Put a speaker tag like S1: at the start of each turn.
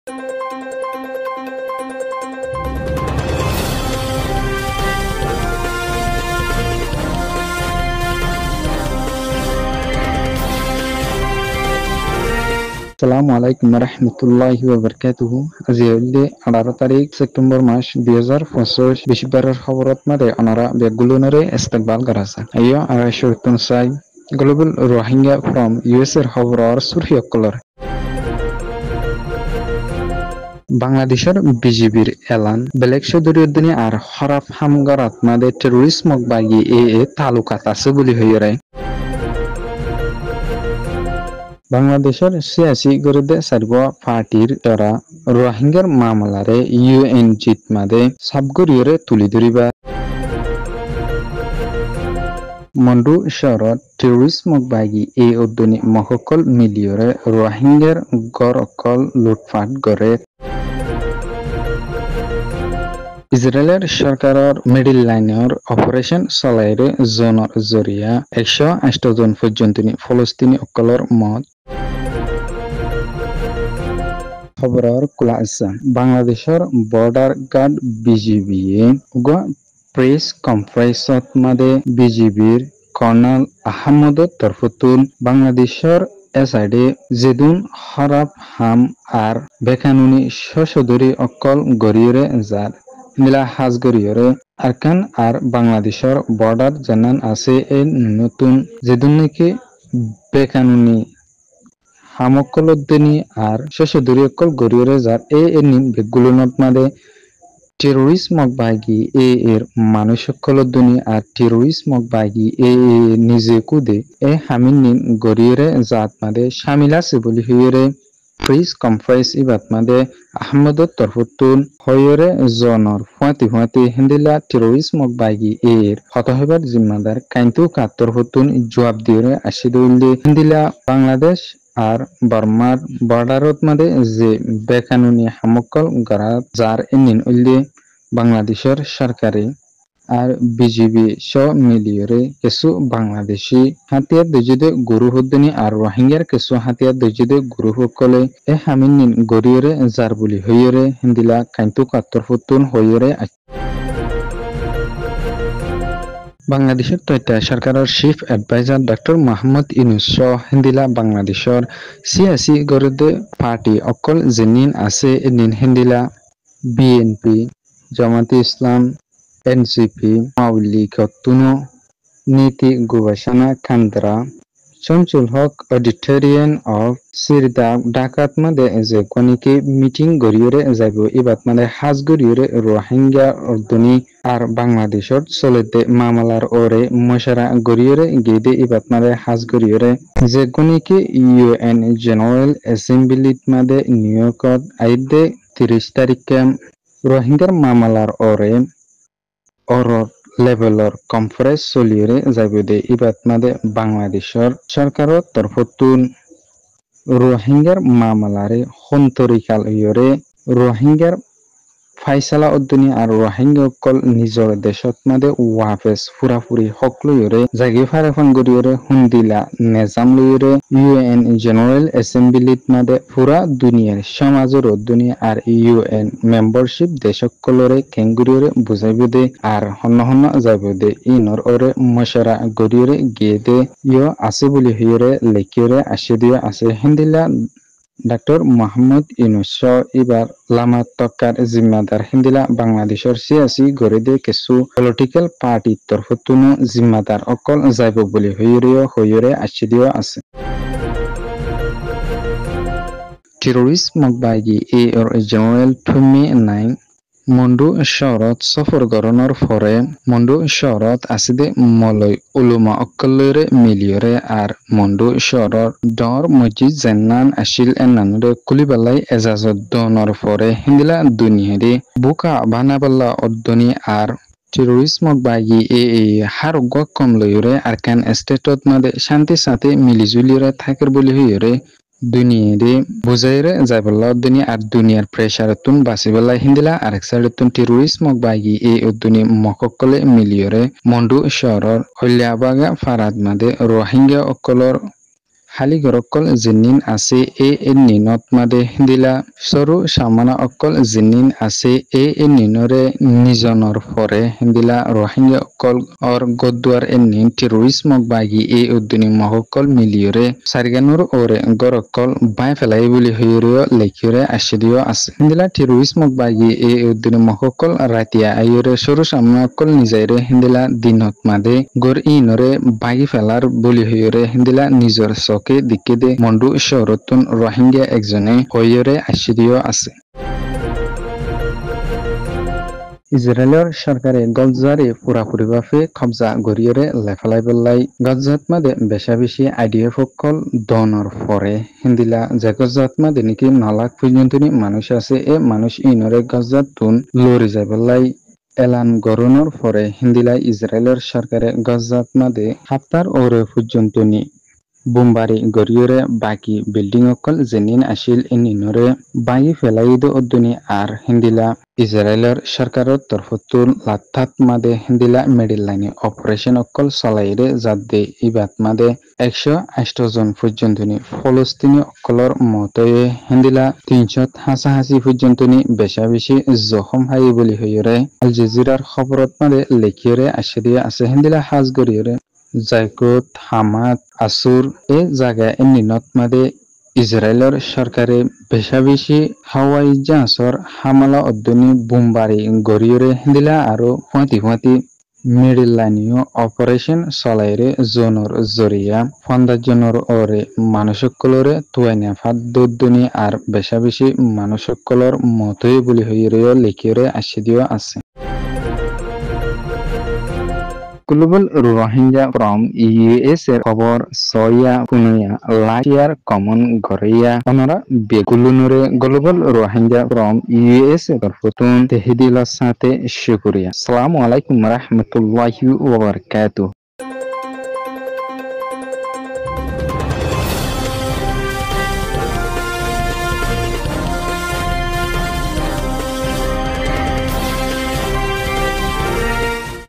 S1: Assalamualaikum warahmatullahi wabarakatuh. আজি হইলে 18 তারিখ সেপ্টেম্বর মাস 2025 বৃহস্পতিবারের খবরত মাদে অনারা বেগুলনরে ইস্তেকবাল করাছে। আইও আড়াইশো সাই গ্লোবাল রোহিঙ্গা ফ্রম ইউএস এর খবর সুরফিয়ক কলর। বাংলাদেশের বিজিবির এলান বেলেগ সদরীয়দ্দিনী আর খরাপ হামগরাত মাদে টেরোরিজমক বাগি এ তালুকাত আছে বলি হইরে। বাংলাদেশের সিয়াসি গরিদে সার্ব পার্টির দ্বারা রোহিঙ্গার মামলারে ইউএন জিত মাদে সাবগরিয়রে তুলি ধরিবা। মন্ডু শহরত টেরোরিজমক বাগি এই উদ্যনী মহকল মিলিয়রে রোহিঙ্গার গড় অকল লুটফাট গড়ে। ইসরায়েলের সরকারের মিডিল লাইনের অপারেশন চলাইরে জোনের জরিয়া 108 জন পর্যন্ত ফলস্তিনি অকলর মত। খবরের কুলা আছে বাংলাদেশের বর্ডার গার্ড বিজিবি প্রেস কনফারেন্সত মাদে বিজিবির কর্নেল আহমদ তরফতুল বাংলাদেশের এসাইডে যেদুন খরাব হাম আর বেকানুনি সশদরি অকল গরিয়রে যার নীলা হাজ গরিয়রে আরকান আর বাংলাদেশের বর্ডার জানান আছে এই নতুন যেদুন নাকি বেকানুনি হামকলদ্দিনী আর শশদরি অকল গরিয়রে যার নিন বেগুলনত মাদে টেরোরিজমক বাগি এর মানুষ সকলদ্দিনী আর টেরোরিজমক বাগি নিজে কুদে হামিন নিন গরিয়রে জাত মাদে শামিল আছে বলি হইরে প্রেস কনফারেন্স ইবাত মাদে আহমদ তরফতুল হইরে জনর ফুয়াতি হিন্দিলা টেরোরিজমক বাগি এর হতহবার জিম্মাদার কাইন্তু কাত্তর হতুন জবাব দিয়ে আসিদুল্লি হিন্দিলা বাংলাদেশ আর বর্মার বর্ডারত মাদে যে বেকানুনি হামকল গড়া যার নিন উল্লে বাংলাদেশের সরকারি আর বিজিবি মিলিয়রে কিছু বাংলাদেশি হাতিয়ার দজিদে গুরু হদ্দিনী আর রোহিঙ্গার কিছু হাতিয়ার দজিদে গুরু সকলে হামিন নিন গরিয়রে যার বলি হইয়রে হিন্দিলা কাইন্তু কাত্তর ফুতুন হইয়রে। বাংলাদেশের তথ্য সরকারের chief adviser doctor Mohammad Yunus হিন্দিলা বাংলাদেশের সিয়াসি গরিদে পার্টি অকল যেনিন আছে নিন হিন্দিলা বিএনপি জামাতে ইসলাম এনসিপি আওয়ামী তুনো নীতি গবেষণা কেন্দ্র শামসুল হক অডিটোরিয়াম অফ সিরদা ঢাকাত মাদে যে কোনিকে মিটিং গরিয়রে যাইব ইবাত মানে হাজ গরিয়রে রোহিঙ্গা অর্দনী আর বাংলাদেশত চলেতে মামলার ওরে মশারা গরিয়রে গেদে ইবাত মানে হাজ গরিয়রে যে কোনিকে ইউএন জেনারেল অ্যাসেম্বলিত মাদে নিউইয়র্কত আইদে 30 তারিখে রোহিঙ্গার মামলার ওরে অরর লেভেলর কনফারেন্স চলিয়ে যাইব দে ইবাত মাদে বাংলাদেশের সরকারের তরফতুন রোহিঙ্গার মামলারে সন্তরিকাল ইয়রে রোহিঙ্গার ফাইসালা উদ্দিনী আর রোহিঙ্গা কল নিজর দেশত মাদে ওয়াফেস ফুরাফুরি হক লইরে জাগি ফারেফান গরিয়রে হুন্দিলা নেজাম লইরে ইউএন জেনারেল অ্যাসেম্বলিত মাদে পুরা দুনিয়ার সমাজের উদ্দিনী আর ইউএন মেম্বারশিপ দেশকলরে কেঙ্গুরিয়রে বুঝাইব দে আর হন্ন হন্ন যাইব দে ইনর ওরে মশারা গরিয়রে গিয়ে দে ইয় আছে বলি হইরে লেখিয়রে আসে দিয়ে আছে হিন্দিলা ডক্টর মোহাম্মদ ইউনুস এবার লামা তক্কার জিম্মাদার হিন্দিলা বাংলাদেশের সিয়াসি গরিদে কিছু পলিটিক্যাল পার্টির তরফতুনো জিম্মাদার অকল যাইব বলি হইরে আসিদিও আছে। টেরোরিজমক বাগি এর জেনারেল থুমি নাই মন্ডু শহরত সফর গরণর পরে মন্ডু শহরত আসিদে মলয় উলুমা অকলরে মিলিয়রে আর মন্ডু শহরর ডর মসজিদ জেন্নান আসিল এনানুরে কুলিবালাই এজাজত দনর পরে হিন্দিলা দুনিয়ারে বুকা বানাবাল্লা অদ্দনি আর টেরোরিজমক বাগি হার কম লইরে আর কান স্টেটত মাদে শান্তি সাথে মিলিজুলিরে থাকের বলি হইরে দুনিয়ারে বুঝাইরে যাইবল্লা দুনিয়া আর দুনিয়ার প্রেসার তুন বাসিবল্লা হিন্দিলা আরেক সাইডতুন টেরোরিজমক বাগি উদ্দুনি মককলে মিলিয়রে মন্ডু শহরর হল্যাবাগা ফারাদ মাদে রোহিঙ্গা অকলর হালিগর অকল জিনিন আছে এ নিনত মাদে হিন্দিলা সরু সামানা অকল জিনিন আছে এ নিনরে নিজনর পরে হিন্দিলা রোহিঙ্গা অকল অর গদুয়ার নিন টেরোরিজম বাগি উদ্দিনী মহকল মিলিয়রে সারিগানুর ওরে গরকল বাই ফেলাই বলি হইরিও লেখিরে আসিদিও আছে হিন্দিলা টেরোরিজম বাগি উদ্দিনী মহকল রাতিয়া আইরে সরু সামানা অকল নিজাইরে হিন্দিলা দিনত মাদে গর ইনরে বাগি ফেলার বলি হইরে হিন্দিলা নিজর চকে দিকে দে মন্ডু শহরতুন রোহিঙ্গা একজনে হইরে আসিদিও আছে ইসরায়েলের সরকারে গজ্জারে পুরাপুরিভাবে কবজা গরিয়রে লেফালাই বেলাই গজ্জাত মাদে বেশা বেশি আইডিএফ সকল দনর পরে হিন্দিলা যে গজ্জাত মাদে নাকি 9 লাখ পর্যন্ত মানুষ আছে মানুষ ইনরে গজ্জাত তুন লড়ি যায় বেলাই এলান গরনের পরে হিন্দিলা ইসরায়েলের সরকারে গজ্জাত মাদে হাফতার ওরে পর্যন্ত বোমবারি গরিয়রে বাকি বিল্ডিং অকল জেনিন আসিল নিনরে বাগি ফেলাইদ অদ্দুনি আর হিন্দিলা ইসরায়েলের সরকারের তরফতুল লাথাত মাদে হিন্দিলা মেডিল লাইনে অপারেশন অকল চলাইরে যাদে ইবাত মাদে 108 জন পর্যন্ত ফলস্তিনি অকলর মতয়ে হিন্দিলা 300 হাসাহাসি পর্যন্ত বেশা বেশি জখম হাই বলি হইরে আল জাজিরার খবরত মাদে লেখিয়রে আসিয়ে আছে হিন্দিলা হাজ গরিয়রে জাইকুত হামাদ আসুর জায়গা নিনত মাদে ইসরায়েলের সরকারে বেশা বেশি হাওয়াই জাহাজর হামলা অদ্দনী বোমবারি গরিয়রে হিন্দিলা আরো ফাঁতি মিডিল লাইনীয় অপারেশন চলাইরে জোনর জরিয়া 50 জনের ওরে মানুষকলরে তুয়াইনা ফাদ দোদ্দনী আর বেশা বেশি মানুষকলর মতই বলি হইরেও লিখিরে আসিদিও আছে গ্লোবাল রোহিঙ্গা ফ্রম ইউএস এর খবর সয়া পুনিয়া লাইয়ার কমন গরিয়া অনরা বেগুলুনরে গ্লোবাল রোহিঙ্গা ফ্রম ইউএস এর তরফতুন তেহিদিলার সাথে শুকরিয়া আসসালামু আলাইকুম রাহমাতুল্লাহি ওয়া বারাকাতুহু